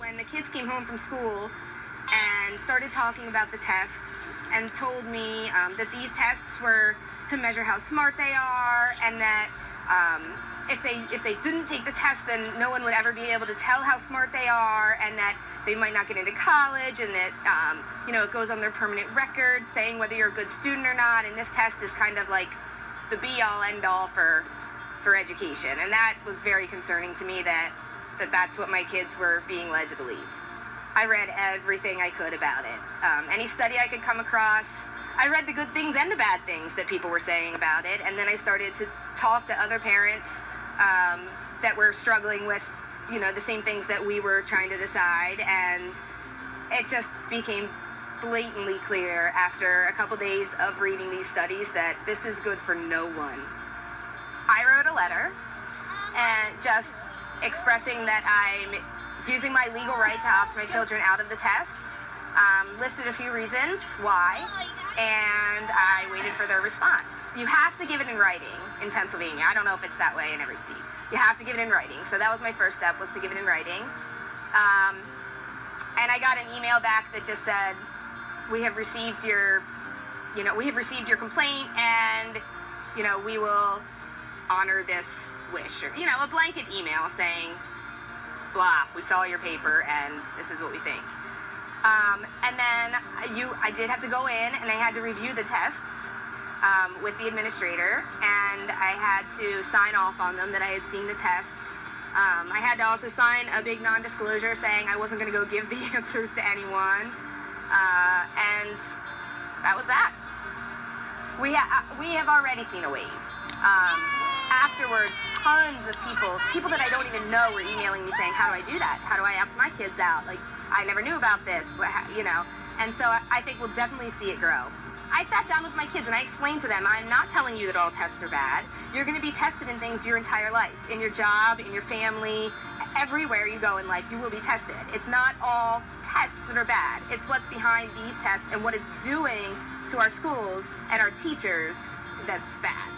when the kids came home from school and started talking about the tests and told me that these tests were to measure how smart they are, and that if they didn't take the test, then no one would ever be able to tell how smart they are, and that they might not get into college, and that it goes on their permanent record saying whether you're a good student or not. And this test is kind of like the be-all, end-all for education, and that was very concerning to me that's what my kids were being led to believe. I read everything I could about it. Any study I could come across. I read the good things and the bad things that people were saying about it, and then I started to talk to other parents that were struggling with, the same things that we were trying to decide, and it just became blatantly clear after a couple days of reading these studies that this is good for no one. I wrote a letter and just expressing that I'm using my legal right to opt my children out of the tests, listed a few reasons why, and I waited for their response. You have to give it in writing in Pennsylvania. I don't know if it's that way in every state. You have to give it in writing. So that was my first step, was to give it in writing. And I got an email back that just said, we have received your complaint, and, we will honor this wish. Or, a blanket email saying, blah, we saw your paper and this is what we think. And then I did have to go in and I had to review the tests with the administrator, and I had to sign off on them that I had seen the tests. I had to also sign a big non-disclosure saying I wasn't going to go give the answers to anyone, and that was that. We have already seen a wave. Afterwards, tons of people that I don't even know were emailing me saying, how do I do that? How do I opt my kids out? Like, I never knew about this, And so I think we'll definitely see it grow. I sat down with my kids and I explained to them, I'm not telling you that all tests are bad. You're going to be tested in things your entire life. In your job, in your family, everywhere you go in life, you will be tested. It's not all tests that are bad. It's what's behind these tests and what it's doing to our schools and our teachers that's bad.